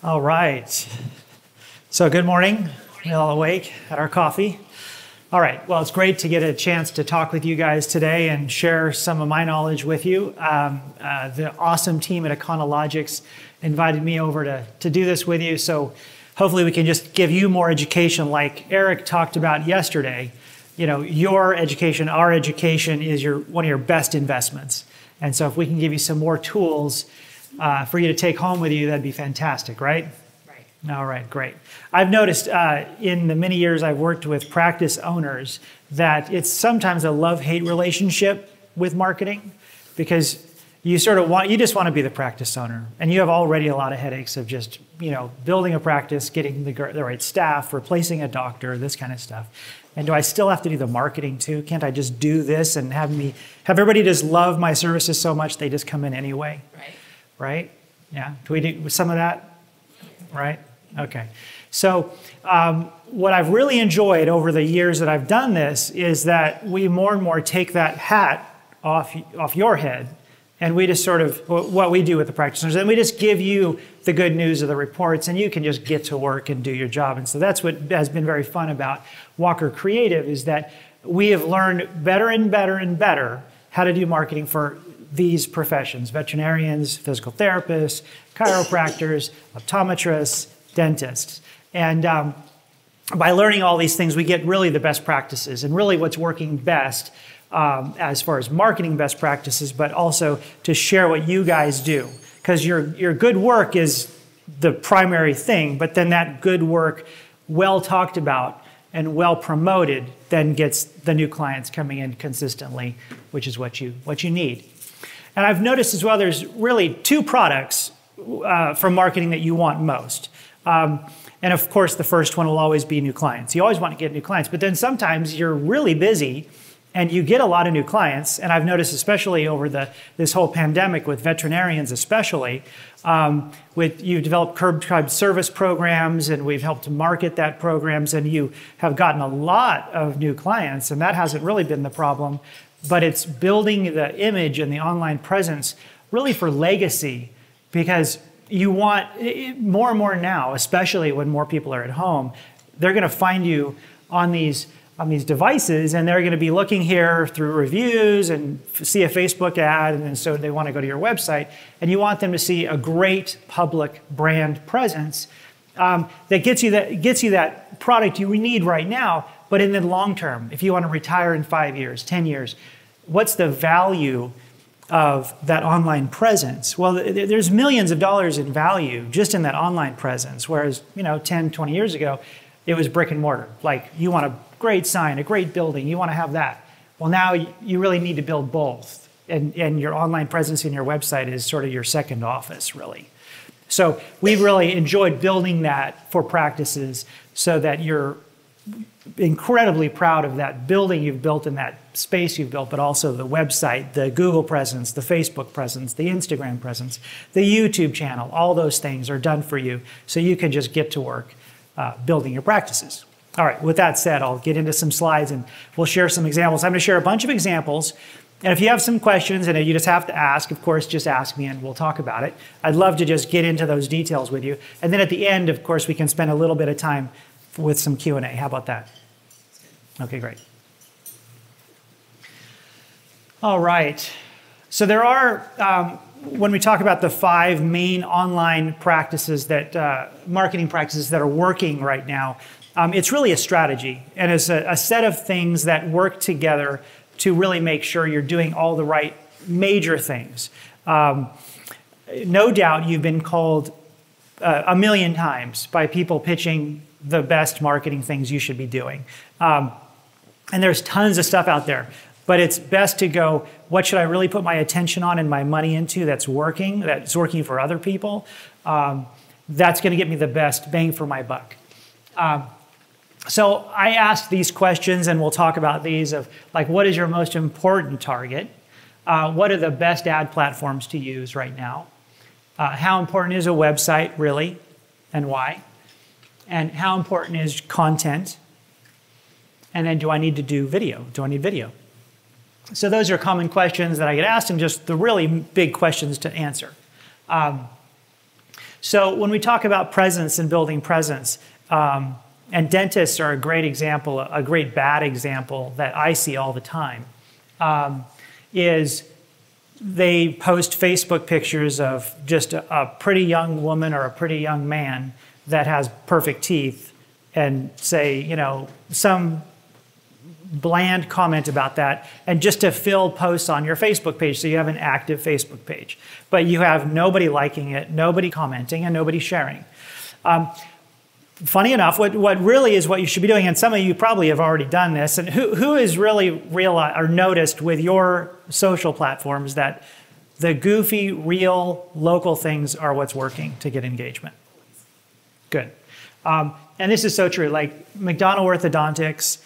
All right. So good morning. We're all awake, had our coffee. All right. Well, it's great to get a chance to talk with you guys today and share some of my knowledge with you. The awesome team at Econologics invited me over to do this with you. So hopefully we can just give you more education like Eric talked about yesterday. You know, your education, our education is one of your best investments. And so if we can give you some more tools for you to take home with you, that'd be fantastic, right? Right. All right, great. I've noticed in the many years I've worked with practice owners that it's sometimes a love-hate relationship with marketing because you just want to be the practice owner, and you have already a lot of headaches of just, building a practice, getting the right staff, replacing a doctor, this kind of stuff. And do I still have to do the marketing too? Can't I just do this and have everybody just love my services so much they just come in anyway? Right? Yeah. Can we do some of that? Right? Okay. So what I've really enjoyed over the years that I've done this is that we more and more take that hat off your head, and we just sort of, what we do with the practitioners, and we just give you the good news of the reports, and you can just get to work and do your job. And so that's what has been very fun about Walker Kreative, is that we have learned better and better and better how to do marketing for these professions: veterinarians, physical therapists, chiropractors, optometrists, dentists. And by learning all these things, we get really the best practices and really what's working best as far as marketing best practices, but also to share what you guys do. Because your good work is the primary thing, but then that good work, well talked about and well promoted, then gets the new clients coming in consistently, which is what you need. And I've noticed as well, there's really two products for marketing that you want most. And of course, the first one will always be new clients. You always want to get new clients, but then sometimes you're really busy and you get a lot of new clients. And I've noticed, especially over this whole pandemic with veterinarians especially, you've developed curbside service programs, and we've helped to market that programs, and you have gotten a lot of new clients, and that hasn't really been the problem. But it's building the image and the online presence really for legacy, because you want more and more now, especially when more people are at home, they're going to find you on these devices, and they're going to be looking here through reviews and see a Facebook ad, and then so they want to go to your website, and you want them to see a great public brand presence that gets you that product you need right now. But in the long term, if you want to retire in 5 years, 10 years, what's the value of that online presence? Well, there's millions of dollars in value just in that online presence, whereas 10, 20 years ago, it was brick and mortar. Like, you want a great sign, a great building, you want to have that. Well, now you really need to build both, and your online presence in your website is sort of your second office, really. So we've really enjoyed building that for practices so that you're incredibly proud of that building you've built and that space you've built, but also the website, the Google presence, the Facebook presence, the Instagram presence, the YouTube channel. All those things are done for you, so you can just get to work building your practices. All right, with that said, I'll get into some slides and we'll share some examples. I'm going to share a bunch of examples, and if you have some questions and you just have to ask, of course, just ask me and we'll talk about it. I'd love to just get into those details with you. And then at the end, of course, we can spend a little bit of time with some Q&A. How about that? Okay, great. All right. So there are, when we talk about the 5 main online practices marketing practices that are working right now, it's really a strategy, and it's a set of things that work together to really make sure you're doing all the right major things. No doubt you've been called a million times by people pitching the best marketing things you should be doing. And there's tons of stuff out there, but it's best to go, what should I really put my attention on and my money into that's working for other people? That's going to get me the best bang for my buck. So I asked these questions, and we'll talk about these, of like, what is your most important target? What are the best ad platforms to use right now? How important is a website, really, and why? And how important is content? And then, do I need to do video? Do I need video? So those are common questions that I get asked, and just the really big questions to answer. So when we talk about presence and building presence, and dentists are a great example, a great bad example that I see all the time, is they post Facebook pictures of just a pretty young woman or a pretty young man that has perfect teeth and say, you know, some bland comment about that, and just to fill posts on your Facebook page. So you have an active Facebook page, but you have nobody liking it, nobody commenting, and nobody sharing. Funny enough, what really is what you should be doing, and some of you probably have already done this, and who has really realized or noticed with your social platforms that the goofy, real, local things are what's working to get engagement? Good. And this is so true. Like McDonald Orthodontics,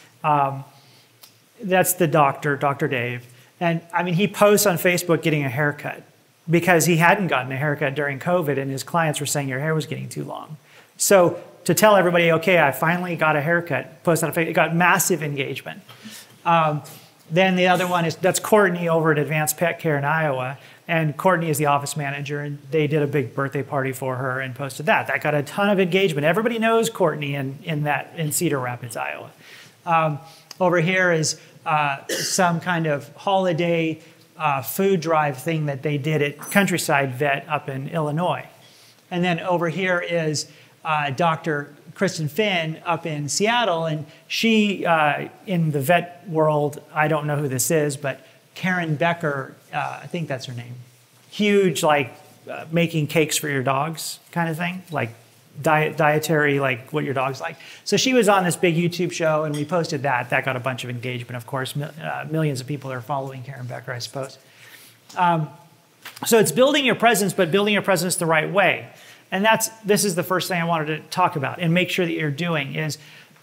that's the doctor, Dr. Dave. And I mean, he posts on Facebook getting a haircut because he hadn't gotten a haircut during COVID and his clients were saying your hair was getting too long. So to tell everybody, okay, I finally got a haircut, post on Facebook, it got massive engagement. Then the other one is, that's Courtney over at Advanced Pet Care in Iowa. And Courtney is the office manager, and they did a big birthday party for her and posted that. That got a ton of engagement. Everybody knows Courtney in Cedar Rapids, Iowa. Over here is some kind of holiday food drive thing that they did at Countryside Vet up in Illinois. And then over here is Dr. Kristen Finn up in Seattle, and she, in the vet world, I don't know who this is, but Karen Becker, I think that's her name. Huge, like making cakes for your dogs kind of thing, like dietary, like what your dog's like. So she was on this big YouTube show, and we posted that. That got a bunch of engagement, of course. Millions of people are following Karen Becker, I suppose. So it's building your presence, but building your presence the right way. And this is the first thing I wanted to talk about and make sure that you're doing is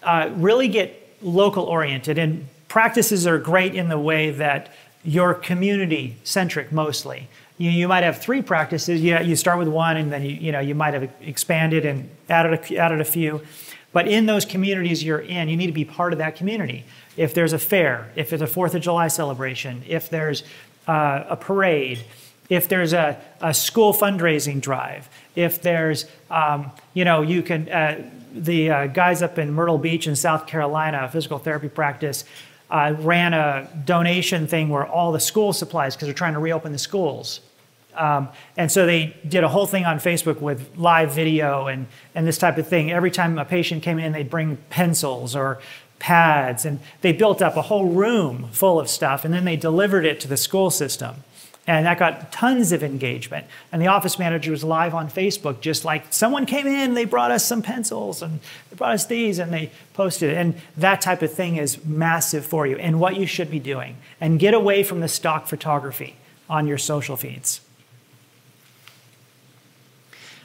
really get local oriented. And practices are great in the way that you're community centric mostly. You might have 3 practices. You start with one, and then you might have expanded and added a few. But in those communities you're in, you need to be part of that community. If there's a fair, if there's a 4th of July celebration, if there's a parade, if there's a school fundraising drive, if there's, you can, the guys up in Myrtle Beach in South Carolina, a physical therapy practice, ran a donation thing where all the school supplies, because they're trying to reopen the schools. And so they did a whole thing on Facebook with live video and this type of thing. Every time a patient came in, they'd bring pencils or pads, and they built up a whole room full of stuff, and then they delivered it to the school system. And that got tons of engagement. And the office manager was live on Facebook, just like someone came in, they brought us some pencils, and they brought us these, and they posted it. And that type of thing is massive for you and what you should be doing. And get away from the stock photography on your social feeds.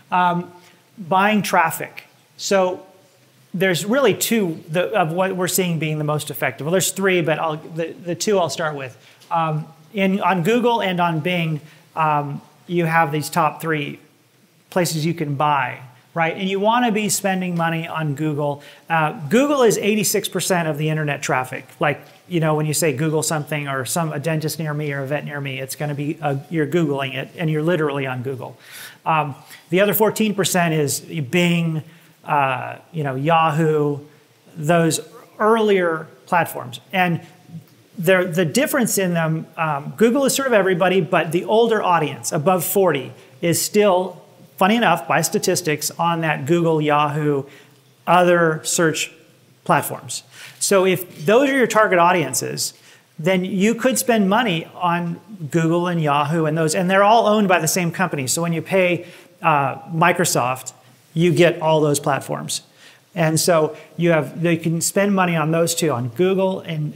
Buying traffic. So there's really 2 of what we're seeing being the most effective. Well, there's 3, but the 2 I'll start with. On Google and on Bing, you have these top 3 places you can buy, right? And you want to be spending money on Google. Google is 86% of the internet traffic. Like, when you say Google something or a dentist near me or a vet near me, it's going to be, you're Googling it, and you're literally on Google. The other 14% is Bing, Yahoo, those earlier platforms. And the difference in them, Google is sort of everybody, but the older audience, above 40, is still, funny enough, by statistics, on that Google, Yahoo, other search platforms. So if those are your target audiences, then you could spend money on Google and Yahoo and those, and they're all owned by the same company. So when you pay Microsoft, you get all those platforms. And so you can spend money on those 2, on Google and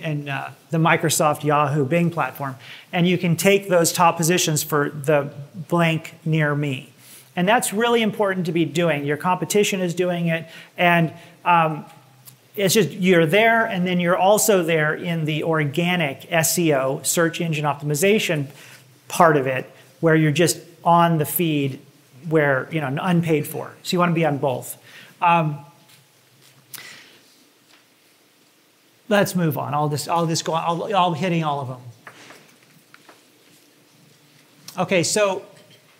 the Microsoft, Yahoo, Bing platform. And you can take those top positions for the blank near me. And that's really important to be doing. Your competition is doing it. And it's just, you're there, and then you're also there in the organic SEO, search engine optimization part of it, where you're just on the feed where, unpaid for. So you want to be on both. Let's move on. I'll just go on. I'll hitting all of them. Okay, so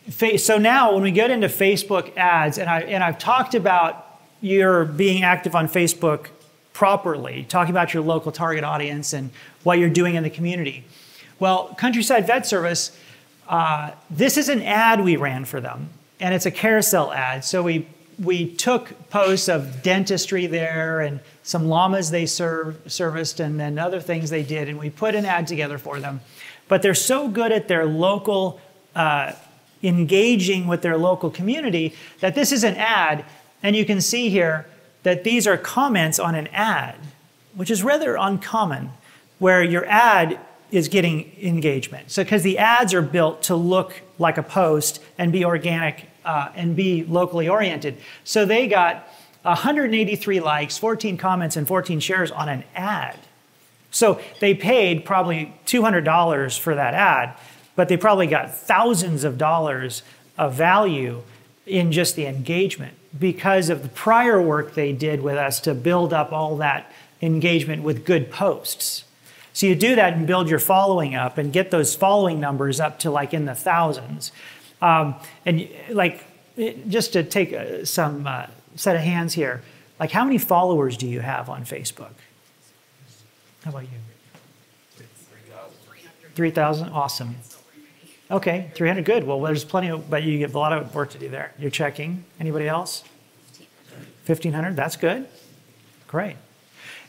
So now when we get into Facebook ads, and I've talked about your being active on Facebook properly, talking about your local target audience and what you're doing in the community. Well, Countryside Vet Service, this is an ad we ran for them, and it's a carousel ad. So we took posts of dentistry there and some llamas they serviced and then other things they did, and we put an ad together for them. But they're so good at their local, engaging with their local community that this is an ad, and you can see here that these are comments on an ad, which is rather uncommon, where your ad is getting engagement. So because the ads are built to look like a post and be organic and be locally oriented. So they got 183 likes, 14 comments, and 14 shares on an ad. So they paid probably $200 for that ad, but they probably got thousands of dollars of value in just the engagement because of the prior work they did with us to build up all that engagement with good posts. So you do that and build your following up and get those following numbers up to like in the thousands. And like, just to take some set of hands here, like how many followers do you have on Facebook? How about you? 3,000? Awesome. Okay, 300, good. Well, there's plenty of, but you have a lot of work to do there. You're checking. Anybody else? 1,500, that's good. Great.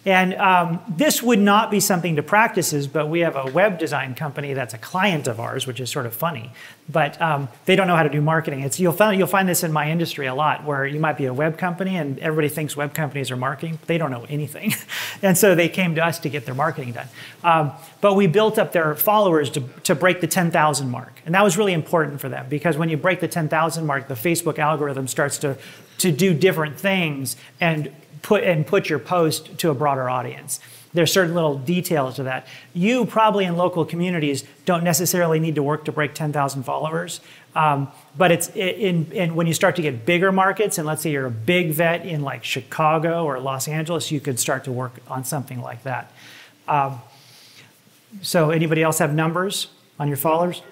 And this would not be something to practices, but we have a web design company that's a client of ours, which is sort of funny. But they don't know how to do marketing. You'll find this in my industry a lot, where you might be a web company and everybody thinks web companies are marketing. They don't know anything. And so they came to us to get their marketing done. But we built up their followers to break the 10,000 mark. And that was really important for them, because when you break the 10,000 mark, the Facebook algorithm starts to do different things and put your post to a broader audience. There's certain little details to that. You probably in local communities don't necessarily need to work to break 10,000 followers, but it's when you start to get bigger markets, and let's say you're a big vet in like Chicago or Los Angeles, you could start to work on something like that. So anybody else have numbers on your followers?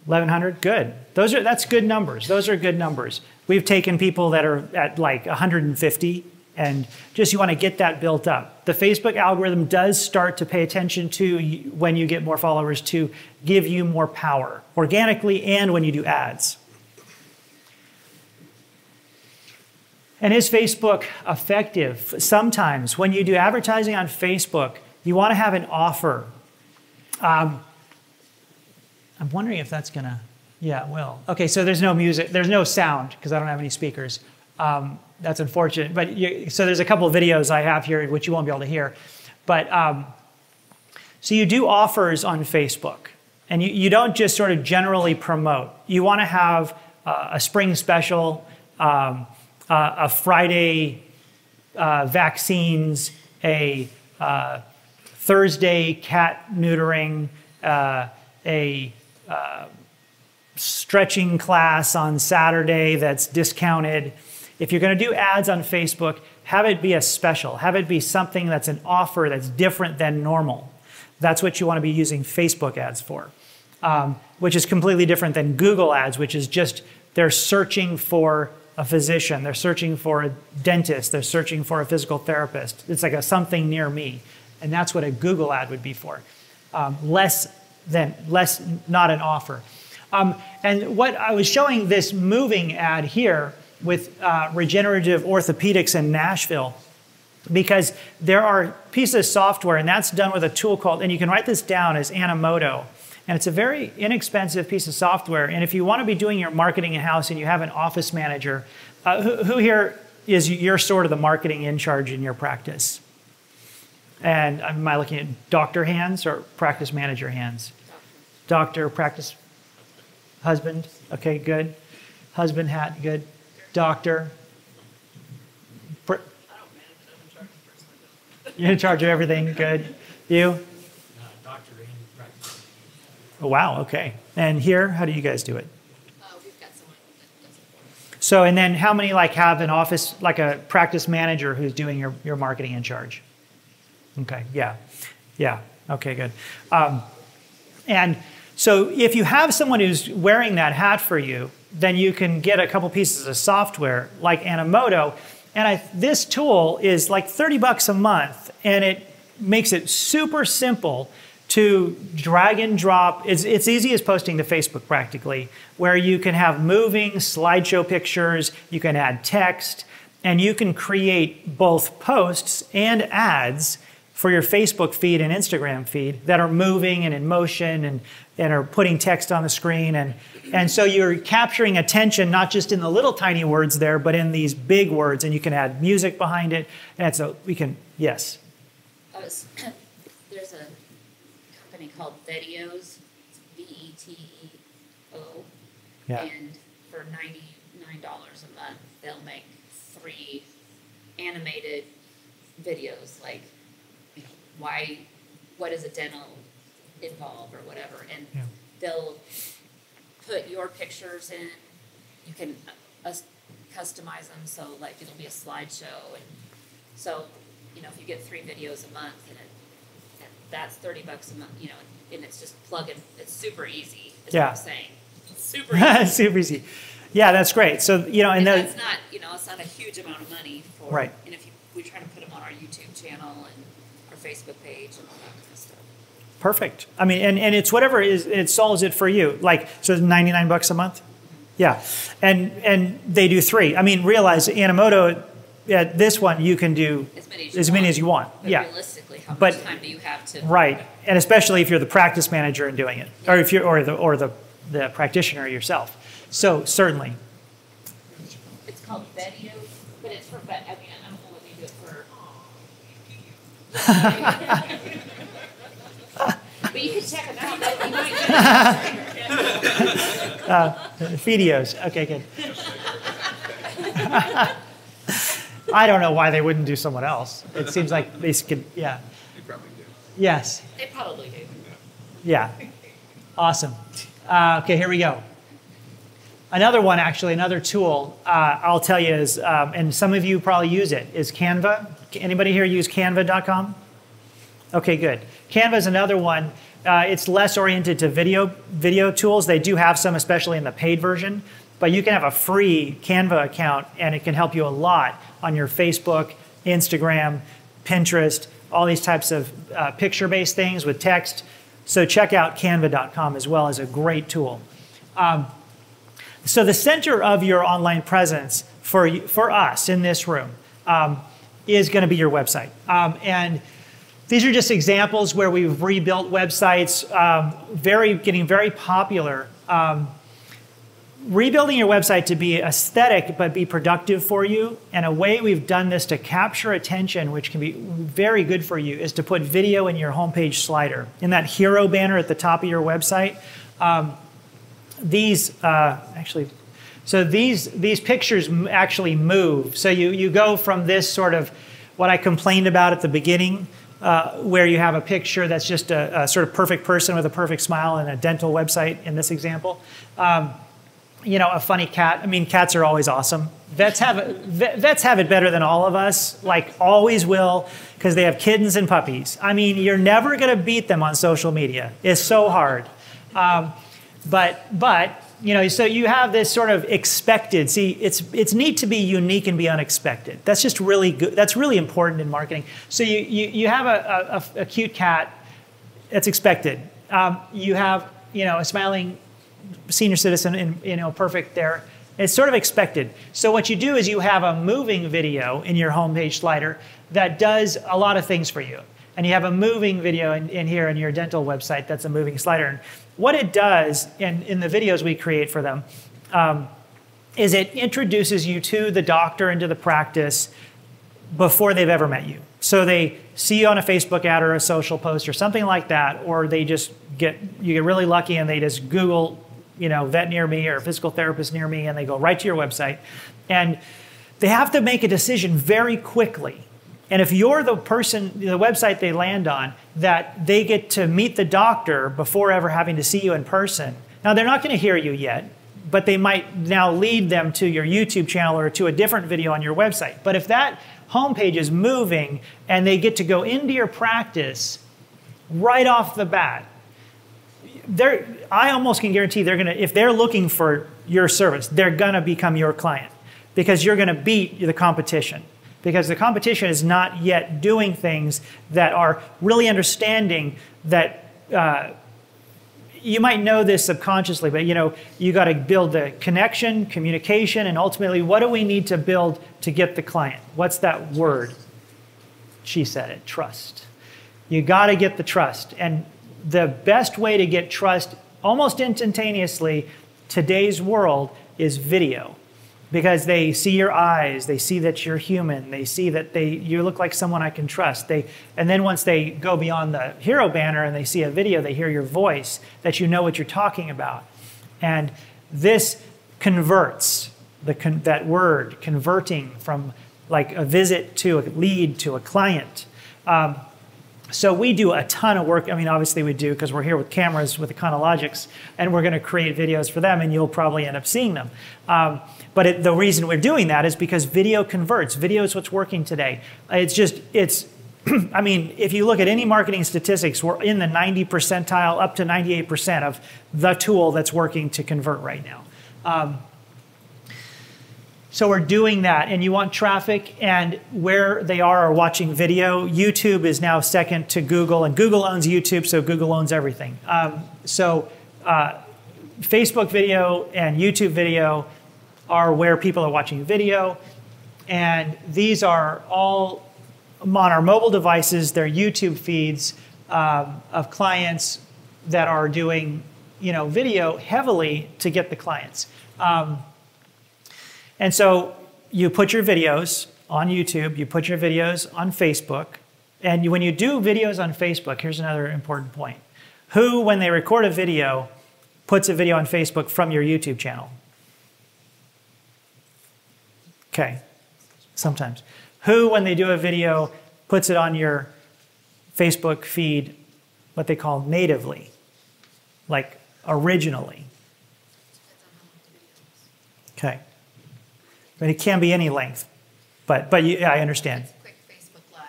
1,100, good. That's good numbers. Those are good numbers. We've taken people that are at like 150, and just you want to get that built up. The Facebook algorithm does start to pay attention to when you get more followers to give you more power, organically and when you do ads. And is Facebook effective? Sometimes when you do advertising on Facebook, you want to have an offer. I'm wondering if that's gonna, yeah, it will. Okay, so there's no music, there's no sound because I don't have any speakers. That's unfortunate, but so there's a couple of videos I have here which you won't be able to hear. But so you do offers on Facebook, and you don't just sort of generally promote. You want to have a spring special, a Friday vaccines, a Thursday cat neutering, a stretching class on Saturday that's discounted. If you're going to do ads on Facebook, have it be a special. Have it be something that's an offer that's different than normal. That's what you want to be using Facebook ads for, which is completely different than Google ads, which is just they're searching for a physician. They're searching for a dentist. They're searching for a physical therapist. It's like a something near me. And that's what a Google ad would be for. Less, not an offer. And what I was showing this moving ad here with regenerative orthopedics in Nashville, because there are pieces of software, and that's done with a tool called, and you can write this down as Animoto, and it's a very inexpensive piece of software. And if you want to be doing your marketing in-house and you have an office manager, who here is you're sort of the marketing in charge in your practice? And am I looking at doctor hands or practice manager hands? Doctor, practice, husband, okay, good. Husband hat, good. Doctor. You're in charge of everything, good. You? Doctor and practice. Oh, wow, okay. And here, how do you guys do it? We've got someone that does it for us. So, and then how many like have an office, like a practice manager who's doing your marketing in charge? Okay, yeah, okay, good. And So if you have someone who's wearing that hat for you, then you can get a couple pieces of software like Animoto. And this tool is like 30 bucks a month, and it makes it super simple to drag and drop. It's easy as posting to Facebook practically, where you can have moving slideshow pictures, you can add text, and you can create both posts and ads for your Facebook feed and Instagram feed that are moving and in motion and are putting text on the screen. And so you're capturing attention, not just in the little tiny words there, but in these big words, and you can add music behind it. And so we can, yes? There's a company called Videos, it's VETEO, Yeah. and for $99 a month, they'll make 3 animated videos, like, you know, what does a dental involve or whatever, and Yeah. they'll put your pictures in. You can customize them, so like it'll be a slideshow, and so, you know, if you get 3 videos a month, and that's 30 bucks a month, you know, and it's just plug in. It's super easy, is Yeah. what I'm saying. It's super easy. Super easy. Yeah, that's great. So, you know, and that's not, you know, it's not a huge amount of money for, right. And if we try to put them on our YouTube channel and our Facebook page and all that kind of stuff. Perfect. I mean, and it's whatever it solves it for you. Like, so it's 99 bucks a month? Yeah. And they do 3. I mean, realize Animoto, this one you can do as many as you want. But yeah. realistically, how much time do you have to? Right. And especially if you're the practice manager and doing it, or if you're or the practitioner yourself. So certainly. It's called Video, but it's for vet. I mean, I don't know what they do it for. But you can check them out. But you might Videos. Okay, good. I don't know why they wouldn't do someone else. It seems like they could, yeah. They probably do. Yes. They probably do. Yeah. Awesome. Okay, here we go. Another one, actually, another tool I'll tell you is, and some of you probably use it, is Canva. Anybody here use Canva.com? Okay, good. Canva is another one. It's less oriented to video tools. They do have some, especially in the paid version. But you can have a free Canva account, and it can help you a lot on your Facebook, Instagram, Pinterest, all these types of picture-based things with text. So check out Canva.com as well as a great tool. So the center of your online presence for us in this room is going to be your website. And these are just examples where we've rebuilt websites, getting very popular. Rebuilding your website to be aesthetic but be productive for you, and a way we've done this to capture attention, which can be very good for you, is to put video in your homepage slider. In that hero banner at the top of your website, these pictures actually move. So you go from this sort of what I complained about at the beginning, where you have a picture that's just a sort of perfect person with a perfect smile and a dental website in this example. You know, a funny cat. I mean, cats are always awesome. Vets have it better than all of us, like always will, because they have kittens and puppies. I mean, you're never going to beat them on social media. It's so hard. But you know, so you have this sort of expected. See, it's neat to be unique and be unexpected. That's just really good. That's really important in marketing. So you have a cute cat. That's expected. You have, you know, a smiling senior citizen, and, you know, perfect there. It's sort of expected. So what you do is you have a moving video in your homepage slider that does a lot of things for you. And you have a moving video in here in your dental website that's a moving slider. And what it does in the videos we create for them is it introduces you to the doctor and to the practice before they've ever met you. So they see you on a Facebook ad or a social post or something like that, or they just you get really lucky and they just Google, you know, vet near me or physical therapist near me, and they go right to your website. And they have to make a decision very quickly. And if you're the person, the website they land on, that they get to meet the doctor before ever having to see you in person. Now, they're not going to hear you yet, but they might now lead them to your YouTube channel or to a different video on your website. But if that homepage is moving and they get to go into your practice right off the bat, I almost can guarantee they're going to, if they're looking for your service, they're going to become your client because you're going to beat the competition. Because the competition is not yet doing things that are really understanding that you might know this subconsciously, but you got to build the connection, communication, and ultimately, what do we need to build to get the client? What's that word? She said it, trust. You got to get the trust. And the best way to get trust almost instantaneously, today's world, is video. Because they see your eyes, they see that you're human, they see that you look like someone I can trust. And then once they go beyond the hero banner and they see a video, they hear your voice, that you know what you're talking about. And this converts, that word, converting from like a visit to a lead to a client. So we do a ton of work. I mean, obviously we do because we're here with cameras with Econologics, and we're going to create videos for them, and you'll probably end up seeing them. But the reason we're doing that is because video converts. Video is what's working today. I mean, if you look at any marketing statistics, we're in the 90 percentile up to 98% of the tool that's working to convert right now. So we're doing that, and you want traffic, and where they are watching video. YouTube is now second to Google, and Google owns YouTube, so Google owns everything. Facebook video and YouTube video are where people are watching video, and these are all on our mobile devices. They're YouTube feeds of clients that are doing video heavily to get the clients. And so you put your videos on YouTube, you put your videos on Facebook, and when you do videos on Facebook, here's another important point. Who, when they record a video, puts a video on Facebook from your YouTube channel? Okay, sometimes. Who, when they do a video, puts it on your Facebook feed, what they call natively, like originally? Okay. But it can be any length, but I understand. It's quick Facebook Live.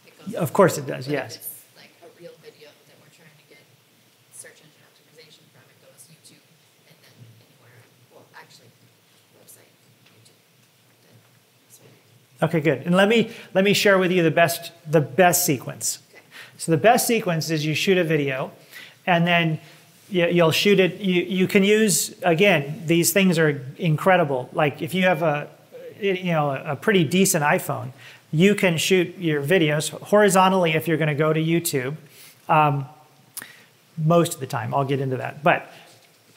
It goes of course it does, but yes. If it's like a real video that we're trying to get search engine optimization from, it goes YouTube and then anywhere. Well, actually, website, YouTube. Okay, good. And let me share with you the best sequence. Okay. So the best sequence is you shoot a video, and then you'll shoot it. You can use, again, these things are incredible. Like if you have a pretty decent iPhone, you can shoot your videos horizontally if you're going to go to YouTube. Most of the time, I'll get into that. But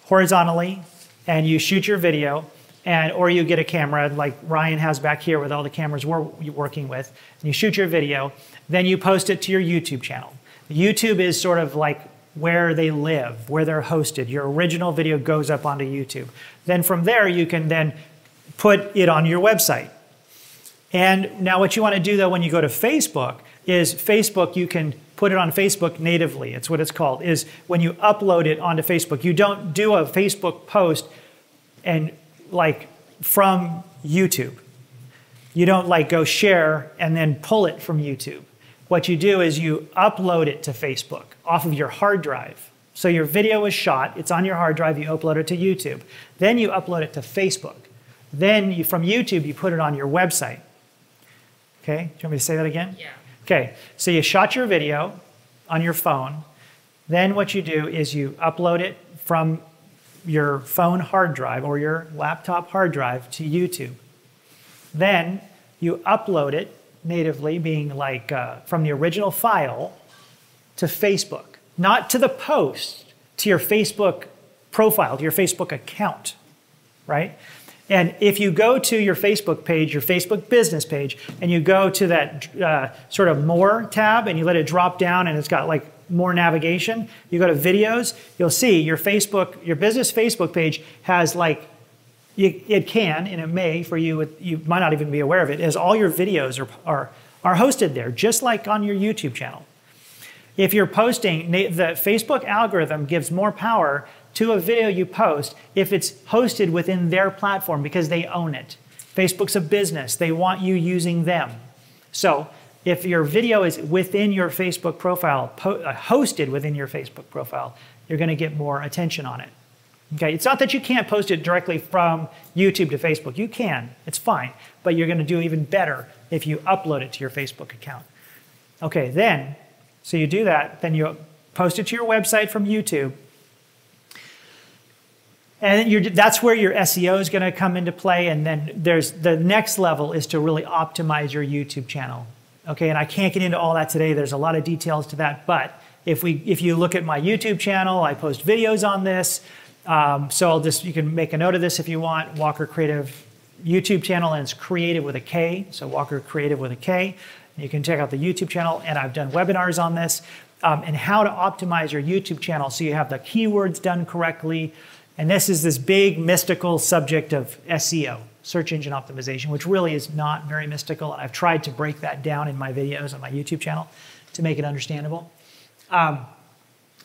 horizontally, and you shoot your video, or you get a camera like Ryan has back here with all the cameras we're working with, and you shoot your video, then you post it to your YouTube channel. YouTube is sort of like where they live, where they're hosted. Your original video goes up onto YouTube. Then from there, you can then put it on your website. And now what you want to do, though, when you go to Facebook, is Facebook, you can put it on Facebook natively. It's what it's called, is when you upload it onto Facebook. You don't do a Facebook post and like from YouTube. You don't like go share and then pull it from YouTube. What you do is you upload it to Facebook off of your hard drive. So your video is shot, it's on your hard drive, you upload it to YouTube. Then you upload it to Facebook. Then from YouTube, you put it on your website. Okay, do you want me to say that again? Yeah. Okay, so you shot your video on your phone. Then what you do is you upload it from your phone hard drive or your laptop hard drive to YouTube. Then you upload it natively, being like from the original file to Facebook, not to the post, to your Facebook profile, to your Facebook account, right? And if you go to your Facebook page, your Facebook business page, and you go to that sort of more tab and you let it drop down and it's got like more navigation, you go to videos, you'll see your business Facebook page has like, it can, and it may for you, you might not even be aware of it, as all your videos are hosted there, just like on your YouTube channel. If you're posting, the Facebook algorithm gives more power to a video you post if it's hosted within their platform because they own it. Facebook's a business. They want you using them. So if your video is within your Facebook profile, hosted within your Facebook profile, you're going to get more attention on it. Okay, it's not that you can't post it directly from YouTube to Facebook. You can, it's fine, but you're going to do even better if you upload it to your Facebook account. Okay, then, so you do that, then you post it to your website from YouTube, and that's where your SEO is going to come into play, and then there's the next level is to really optimize your YouTube channel. Okay, and I can't get into all that today. There's a lot of details to that, but if you look at my YouTube channel, I post videos on this. So you can make a note of this if you want. Walker Creative YouTube channel, and it's Creative with a K, so Walker Creative with a K. You can check out the YouTube channel, and I've done webinars on this, and how to optimize your YouTube channel so you have the keywords done correctly. And this is this big mystical subject of SEO, search engine optimization, which really is not very mystical. And I've tried to break that down in my videos on my YouTube channel to make it understandable.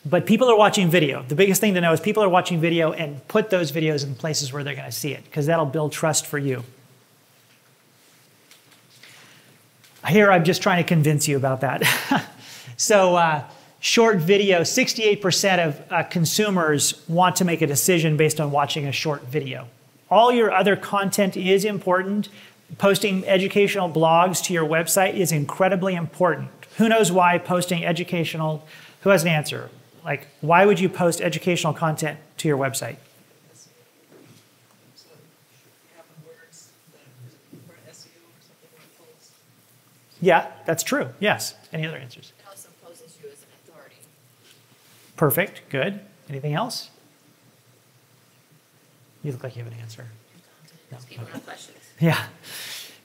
But people are watching video. The biggest thing to know is people are watching video, and put those videos in places where they're going to see it, because that'll build trust for you. Here, I'm just trying to convince you about that. So short video, 68% of consumers want to make a decision based on watching a short video. All your other content is important. Posting educational blogs to your website is incredibly important. Who knows why posting educational, who has an answer? Like, why would you post educational content to your website? Yeah, that's true. Yes. Any other answers? It also poses you as an authority. Perfect. Good. Anything else? You look like you have an answer. No. People have questions. Yeah.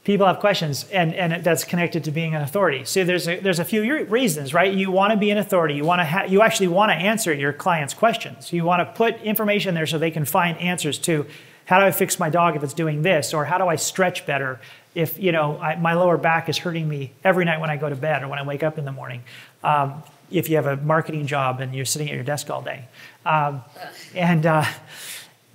People have questions, and that's connected to being an authority. So there's a few reasons, right? You want to be an authority. You actually want to answer your clients' questions. You want to put information there so they can find answers to, how do I fix my dog if it's doing this? Or how do I stretch better if my lower back is hurting me every night when I go to bed or when I wake up in the morning? If you have a marketing job and you're sitting at your desk all day.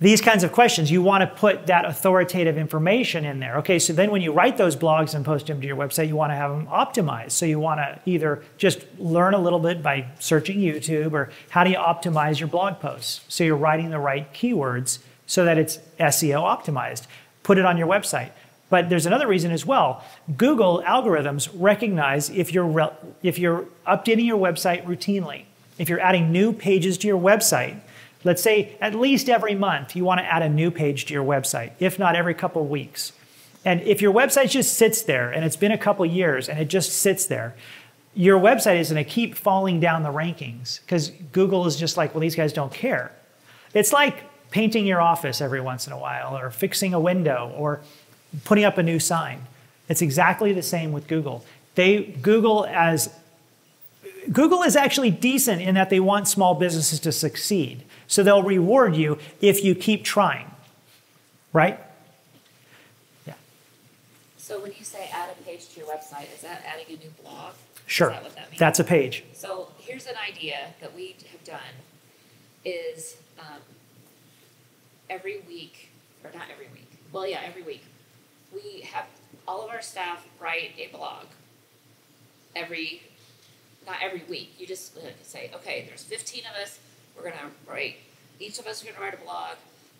These kinds of questions, you want to put that authoritative information in there. Okay, so then when you write those blogs and post them to your website, you want to have them optimized. So you want to either just learn a little bit by searching YouTube, or how do you optimize your blog posts? So you're writing the right keywords so that it's SEO optimized. Put it on your website. But there's another reason as well. Google algorithms recognize if you're updating your website routinely, if you're adding new pages to your website. Let's say at least every month you want to add a new page to your website, if not every couple of weeks. And if your website just sits there, and it's been a couple of years and it just sits there, your website is going to keep falling down the rankings, because Google is just like, well, these guys don't care. It's like painting your office every once in a while, or fixing a window, or putting up a new sign. It's exactly the same with Google. Google is actually decent in that they want small businesses to succeed. So they'll reward you if you keep trying, right? Yeah. So when you say add a page to your website, is that adding a new blog? Sure. Is that what that means? That's a page. So here's an idea that we have done is every week, or not every week, well, yeah, every week, we have all of our staff write a blog not every week. You just say, okay, there's 15 of us. We're going to write, each of us are going to write a blog.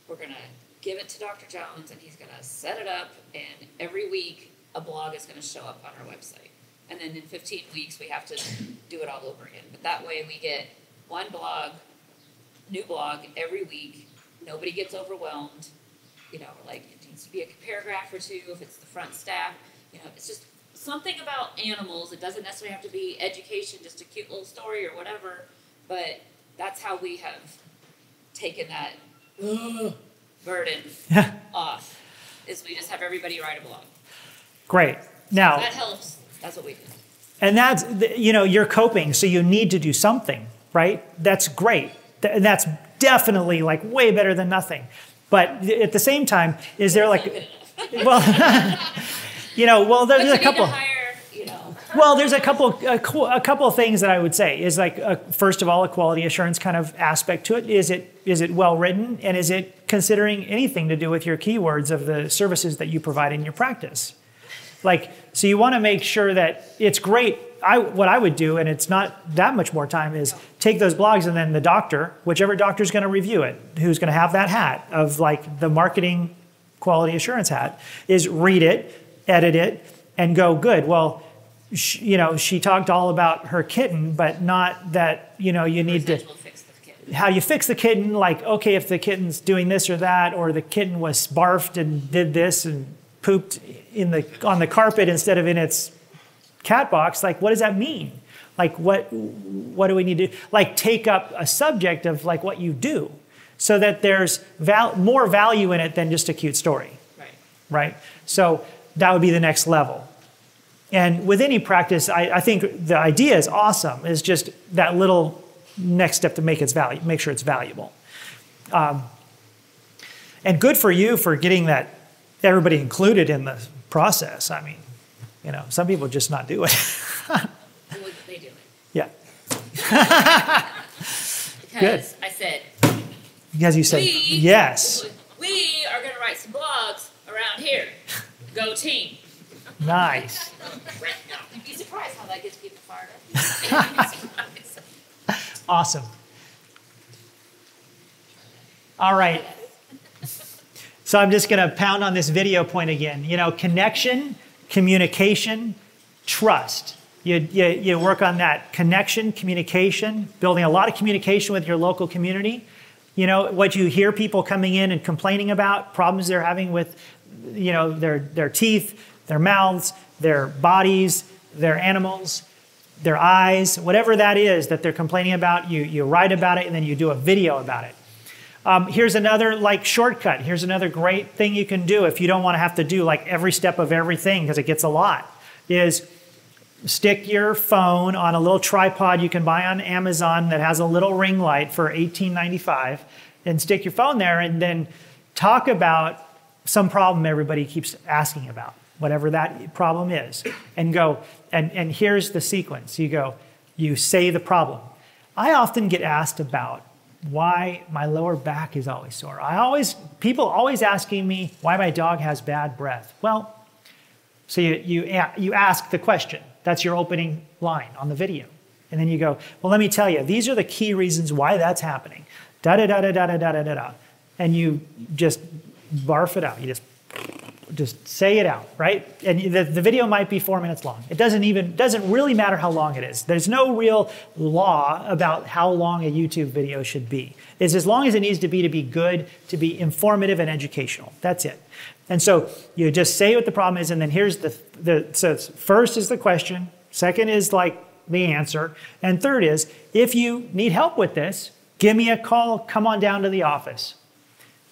We're going to give it to Dr. Jones, and he's going to set it up. And every week, a blog is going to show up on our website. And then in 15 weeks, we have to do it all over again. But that way, we get one blog, new blog, every week. Nobody gets overwhelmed. Like it needs to be a paragraph or two if it's the front staff. It's just something about animals. It doesn't necessarily have to be education, just a cute little story or whatever. But that's how we have taken that burden off, is we just have everybody write a blog. Great. Now, that helps. That's what we do. And that's, you're coping, so you need to do something, right? That's great. And that's definitely like way better than nothing. But at the same time, is there like, well, there's a couple. Well, there's a couple of things that I would say is like, first of all, a quality assurance kind of aspect to it. Is it well written, and is it considering anything to do with your keywords of the services that you provide in your practice? So you want to make sure that it's great what I would do, and it's not that much more time, is take those blogs and then the doctor, whichever doctor is going to review it, who's going to have that hat of like the marketing quality assurance hat, is read it, edit it, and go, good. Well, she talked all about her kitten, but not that, you need to, how you fix the kitten, like, okay, if the kitten's doing this or that, or the kitten was barfed and did this and pooped on the carpet instead of in its cat box, like, what does that mean? Like, what do we need to, like, take up a subject of like what you do so that there's more value in it than just a cute story. Right? So that would be the next level. And with any practice, I think the idea is awesome. It's just that little next step to make sure it's valuable. And good for you for getting that everybody included in the process. I mean, some people just not do it. They do it. Yeah. Because Good. I said. Because you said yes. We are going to write some blogs around here. Go team. Nice. You'd be surprised how that gets people fired up. Awesome. All right. So I'm just going to pound on this video point again. Connection, communication, trust. You work on that connection, communication, building a lot of communication with your local community. What you hear people coming in and complaining about, problems they're having with, their teeth, their mouths, their bodies, their animals, their eyes, whatever that is that they're complaining about, you write about it and then you do a video about it. Here's another shortcut. Here's another great thing you can do if you don't want to have to do every step of everything because it gets a lot, is stick your phone on a little tripod you can buy on Amazon that has a little ring light for $18.95 and stick your phone there and then talk about some problem everybody keeps asking about, whatever that problem is, and go, and here's the sequence. You say the problem. I often get asked about why my lower back is always sore. People always asking me why my dog has bad breath. Well, so you ask the question. That's your opening line on the video. And then you go, well, let me tell you, these are the key reasons why that's happening. Da-da-da-da-da-da-da-da-da. And you just barf it out. You just say it out, right? And the video might be 4 minutes long. It doesn't really matter how long it is. There's no real law about how long a YouTube video should be. It's as long as it needs to be good, to be informative and educational. That's it. And so you just say what the problem is, and then here's so first is the question, second is the answer, and third is, if you need help with this, give me a call, come on down to the office.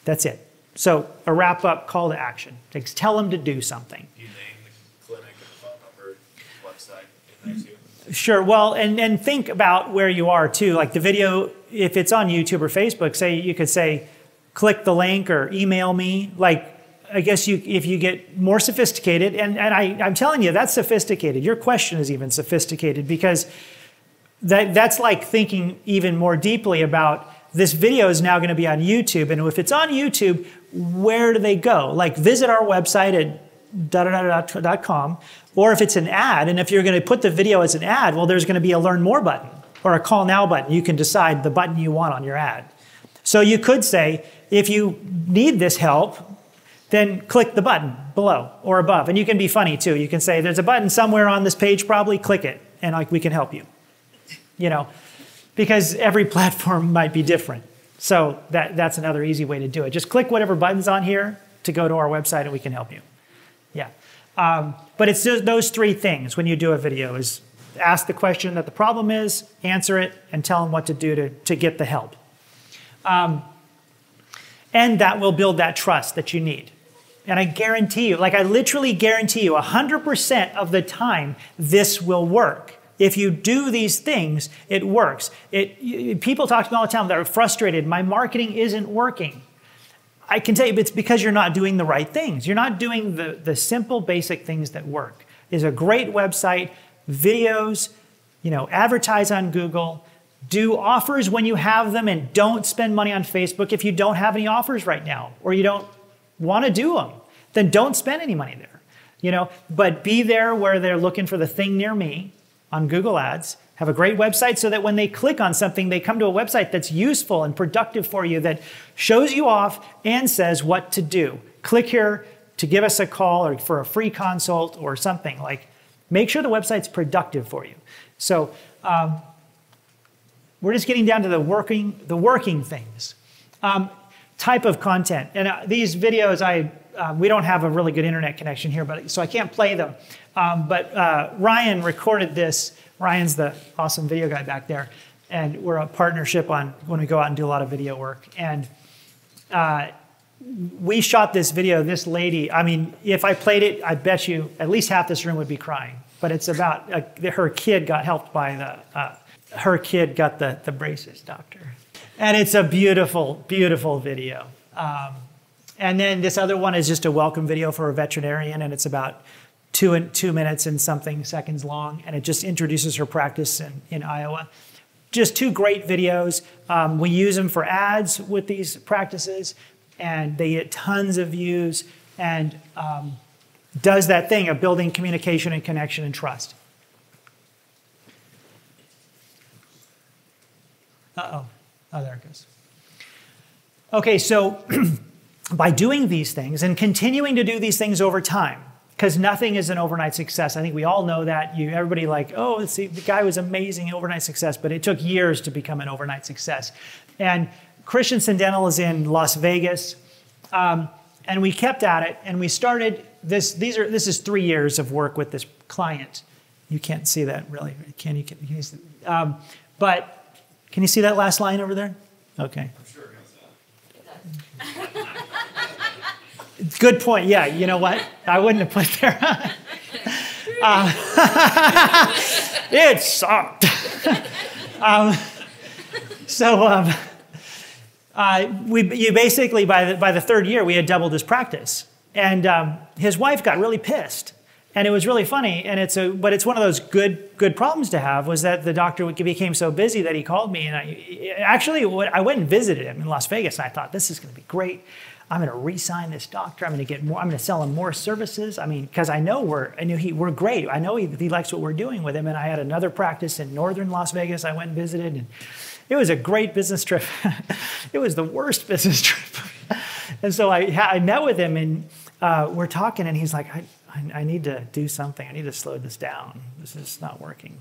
That's it. So a wrap-up call to action. Tell them to do something. Do you name the clinic and phone number, website in there too? Sure. Well, and think about where you are too. Like the video, if it's on YouTube or Facebook, you could say, click the link or email me. I guess if you get more sophisticated, and I'm telling you, that's sophisticated. Your question is even sophisticated because that's like thinking even more deeply about this video is now going to be on YouTube. And if it's on YouTube, where do they go? Visit our website at .com, or if it's an ad, and if you're going to put the video as an ad, well, there's going to be a Learn More button or a Call Now button. You can decide the button you want on your ad. So you could say, if you need this help, then click the button below or above. And you can be funny too. You can say, there's a button somewhere on this page, probably click it, and we can help you. Because every platform might be different. So that's another easy way to do it. Just click whatever button's on here to go to our website and we can help you. Yeah. But it's those three things when you do a video is ask the question that the problem is, answer it, and tell them what to do to get the help. And that will build that trust that you need. And I guarantee you, I literally guarantee you 100% of the time, this will work. If you do these things, it works. People talk to me all the time that are frustrated. My marketing isn't working. I can tell you it's because you're not doing the right things. You're not doing the simple, basic things that work. It's a great website, videos, advertise on Google, do offers when you have them, and don't spend money on Facebook if you don't have any offers right now, or you don't want to do them. Then don't spend any money there. But be there where they're looking for the thing near me. on Google Ads, have a great website so that when they click on something, they come to a website that's useful and productive for you, that shows you off and says what to do. Click here to give us a call or for a free consult or something. Like, make sure the website's productive for you. So we're just getting down to the working things. Type of content. And these videos, we don't have a really good internet connection here, so I can't play them. But Ryan recorded this. Ryan's the awesome video guy back there. And we're a partnership on when we go out and do a lot of video work. And we shot this video, this lady. I mean, if I played it, I bet you at least half this room would be crying. But it's about her kid got helped by her kid got the braces doctor. And it's a beautiful, beautiful video. And then this other one is just a welcome video for a veterinarian, and it's about 2 minutes and something seconds long, and it just introduces her practice in Iowa. Just 2 great videos. We use them for ads with these practices, and they get tons of views, and does that thing of building communication and connection and trust. Uh-oh. Oh, there it goes. Okay, so by doing these things and continuing to do these things over time, because nothing is an overnight success. I think we all know that. Everybody like, oh, see, the guy was amazing, overnight success, but it took years to become an overnight success. And Christensen Dental is in Las Vegas, and we kept at it, and we started this. This is 3 years of work with this client. You can't see that really, can you? Can you see, but can you see that last line over there? Okay. I'm sure it goes Good point. Yeah, you know what? I wouldn't have put there. It sucked. You basically, by the 3rd year, we had doubled his practice. And his wife got really pissed. And it was really funny. And but it's one of those good problems to have, was that the doctor became so busy that he called me. And I went and visited him in Las Vegas. And I thought, this is going to be great. I'm going to re-sign this doctor. I'm going to get more. I'm going to sell him more services. I mean, because I knew we're great. I know he likes what we're doing with him. And I had another practice in northern Las Vegas. I went and visited, and it was a great business trip. It was the worst business trip. And so I met with him, and we're talking, and he's like, I need to do something. I need to slow this down. This is not working.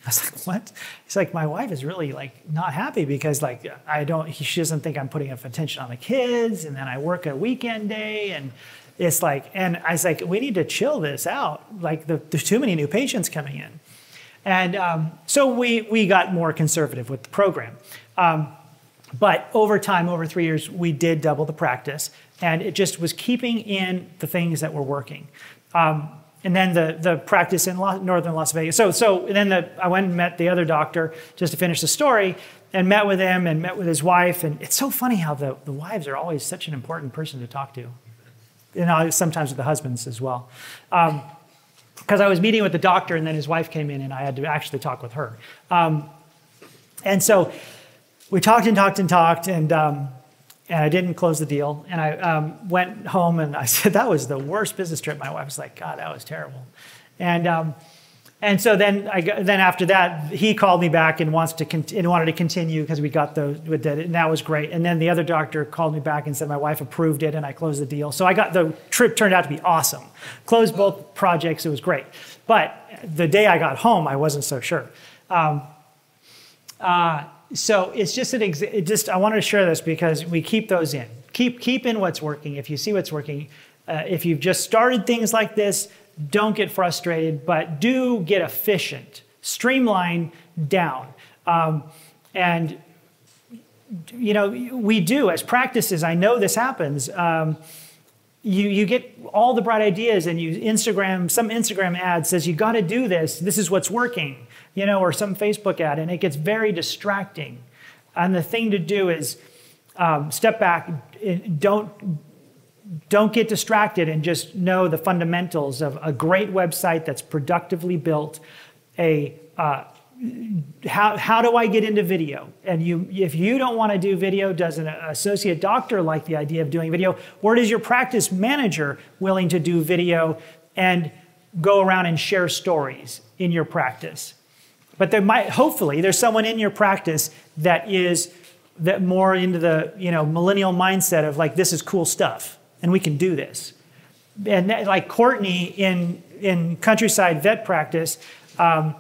I was like, what? He's like, my wife is really not happy because she doesn't think I'm putting enough attention on the kids, and then I work a weekend day, and it's and I was like, we need to chill this out. There's too many new patients coming in. And so we got more conservative with the program. But over time, over 3 years, we did double the practice, and it just was keeping in the things that were working. And then the practice in northern Las Vegas. So then I went and met the other doctor just to finish the story, and met with him and met with his wife. And it's so funny how the wives are always such an important person to talk to. Sometimes with the husbands as well. Because I was meeting with the doctor, and then his wife came in, and I had to actually talk with her. And so we talked, and I didn't close the deal. And I went home, and I said, that was the worst business trip. My wife was like, God, that was terrible. And so then after that, he called me back and wanted to continue because we did it, and that was great. And then the other doctor called me back and said my wife approved it, and I closed the deal. So the trip turned out to be awesome. Closed both projects. It was great. But the day I got home, I wasn't so sure. So it's just I wanted to share this because we keep those in. Keep in what's working. If you see what's working, if you've just started things like this, don't get frustrated, but do get efficient. Streamline down. And we do as practices. I know this happens. You get all the bright ideas, and some Instagram ad says you got to do this. This is what's working. Or some Facebook ad, and it gets very distracting. And the thing to do is step back, don't get distracted, and just know the fundamentals of a great website that's productively built. How do I get into video? And if you don't want to do video, does an associate doctor like the idea of doing video? Or is your practice manager willing to do video and go around and share stories in your practice? But there might, hopefully, there's someone in your practice that is that more into the millennial mindset of like, this is cool stuff, and we can do this. And that, like Courtney in Countryside Vet Practice, and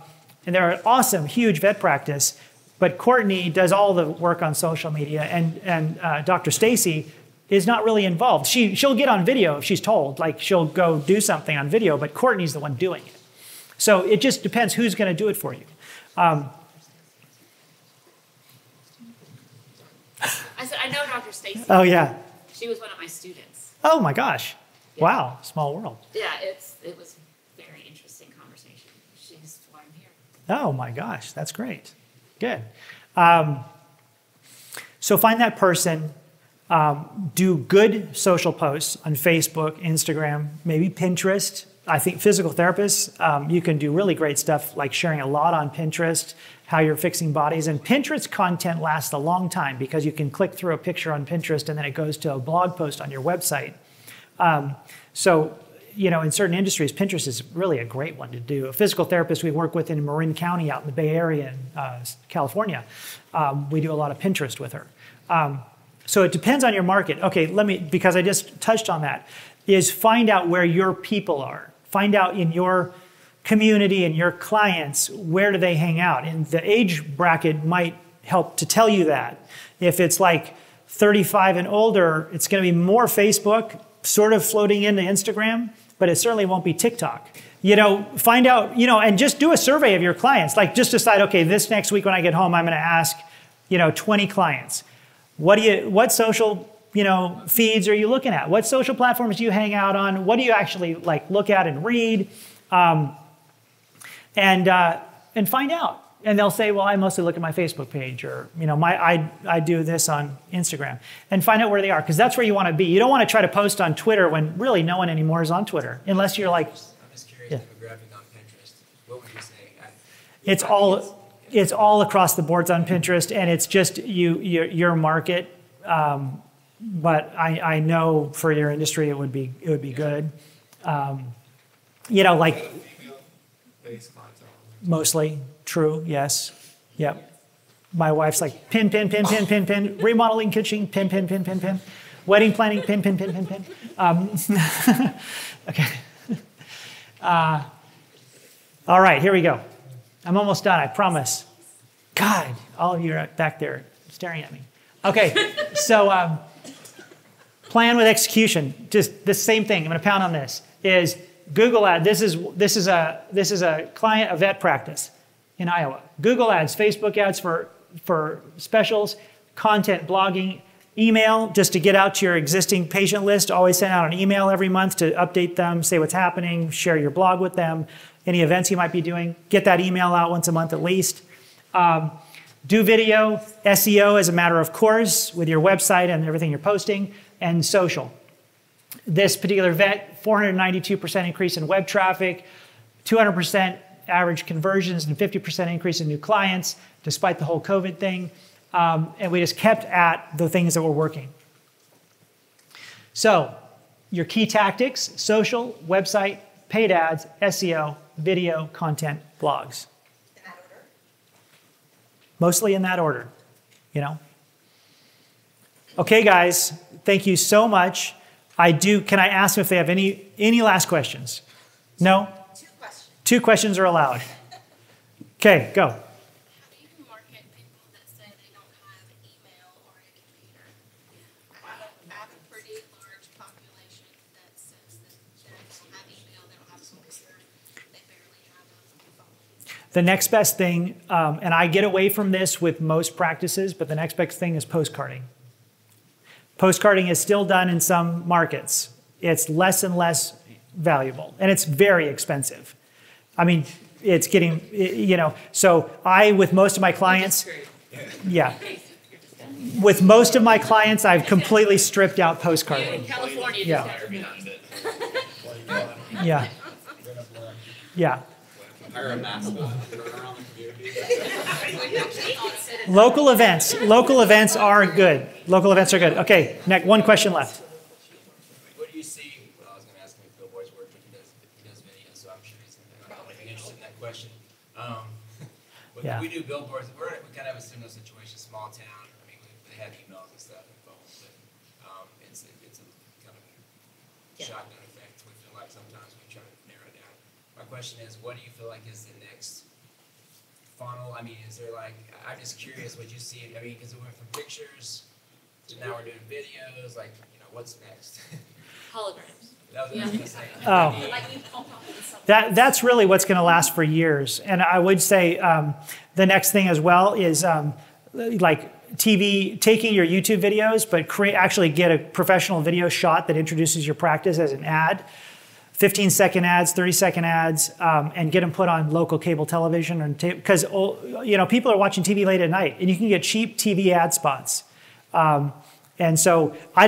they're an awesome, huge vet practice, but Courtney does all the work on social media, and Dr. Stacy is not really involved. She'll get on video if she's told, like she'll go do something on video, but Courtney's the one doing it. So it just depends who's going to do it for you. I said, I know Dr. Stacy. Oh, yeah. She was one of my students. Oh, my gosh. Yeah. Wow, small world. Yeah, it was a very interesting conversation. She's why I'm here. Oh, my gosh, that's great. Good. So find that person. Do good social posts on Facebook, Instagram, maybe Pinterest. I think physical therapists, you can do really great stuff like sharing a lot on Pinterest, how you're fixing bodies. And Pinterest content lasts a long time because you can click through a picture on Pinterest and then it goes to a blog post on your website. So, in certain industries, Pinterest is really a great one to do. A physical therapist we work with in Marin County out in the Bay Area in California, we do a lot of Pinterest with her. So it depends on your market. Okay, because I just touched on that, is find out where your people are. Find out in your community and your clients, where do they hang out? And the age bracket might help to tell you that. If it's like 35 and older, it's going to be more Facebook, sort of floating into Instagram, but it certainly won't be TikTok. Find out, and just do a survey of your clients. Like just decide, okay, this next week when I get home, I'm going to ask, 20 clients. What social, feeds are you looking at? What social platforms do you hang out on? What do you actually like look at and read? And find out. And they'll say, well, I mostly look at my Facebook page, or I do this on Instagram. And find out where they are, because that's where you want to be. You don't want to try to post on Twitter when really no one anymore is on Twitter, unless you're like. I'm just curious, demographic on Pinterest. What would you say? It's all across the boards on Pinterest, and it's just your market. But I know for your industry it would be good. Like mostly true. Yes. Yep. My wife's like pin, remodeling kitchen, pin, wedding planning, pin. Okay. All right, here we go. I'm almost done, I promise. God, all of you are back there staring at me. Okay, so plan with execution. Just the same thing. I'm going to pound on this. Is Google Ads. This is a client, a vet practice in Iowa. Google Ads, Facebook ads for specials, content, blogging, email, just to get out to your existing patient list. Always send out an email every month to update them, say what's happening, share your blog with them, any events you might be doing. Get that email out once a month at least. Do video, SEO as a matter of course, with your website and everything you're posting, and social. This particular vet, 492% increase in web traffic, 200% average conversions, and 50% increase in new clients, despite the whole COVID thing. And we just kept at the things that were working. So your key tactics: social, website, paid ads, SEO, video, content, blogs. In that order? Mostly in that order, Okay, guys, thank you so much. Can I ask if they have any last questions? No? 2 questions. 2 questions are allowed. Okay, go. How do you market people that say they don't have email or a computer? I have a pretty large population that says that they don't have email, they don't have a computer, they barely have a phone. The next best thing, and I get away from this with most practices, but the next best thing is postcarding. Postcarding is still done in some markets. It's less and less valuable, and it's very expensive. I mean, it's getting, so with most of my clients, yeah. With most of my clients, I've completely stripped out postcarding. California Yeah. just Yeah. Yeah. Hire a mascot, run around the community. Local events are good. Local events are good. Okay, next, one question left. What do you see? Well, I was going to ask him if Bill Boy's worked, but he does videos, so I'm sure he's interested in that question. When Yeah. we do billboards, we kind of have a similar situation, small town. I mean, they have emails and stuff and phones, but it's a kind of shotgun effect. We feel like sometimes we try to narrow it down. My question is, what do you feel like is the next funnel? I mean, is there like, I'm just curious what you see. I mean, because we went from pictures to now we're doing videos. Like, what's next? Holograms. That was what I was gonna say. Oh. Like you pump up with something. That's really what's going to last for years. And I would say the next thing as well is like TV, taking your YouTube videos, but actually get a professional video shot that introduces your practice as an ad. 15-second ads, 30-second ads, and get them put on local cable television, because people are watching TV late at night, and you can get cheap TV ad spots. And so I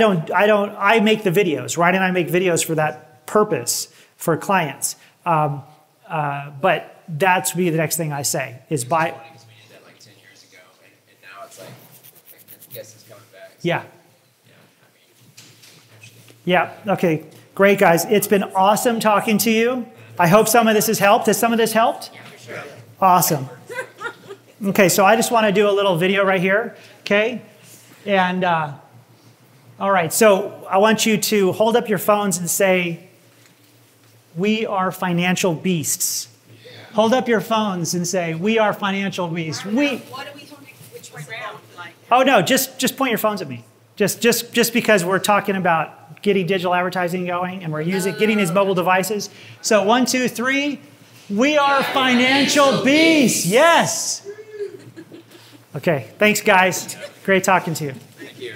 make the videos, right? And I make videos for that purpose for clients. But that's be the next thing I say is buy. It's funny 'cause we did that like 10 years ago, and now it's like I guess it's coming back. So, Yeah. Yeah. I mean, actually. Yeah. Okay. Great, guys. It's been awesome talking to you. I hope some of this has helped. Has some of this helped? Yeah, for sure. Awesome. Okay, so I just want to do a little video right here. Okay? And all right, so I want you to hold up your phones and say, "We are financial beasts." Hold up your phones and say, "We are financial beasts." What are we holding? Which way round? Like. Oh no, just point your phones at me. Just because we're talking about getting digital advertising going and we're getting these mobile devices. So 1, 2, 3. We are financial beasts. Yes. Okay. Thanks, guys. Great talking to you. Thank you.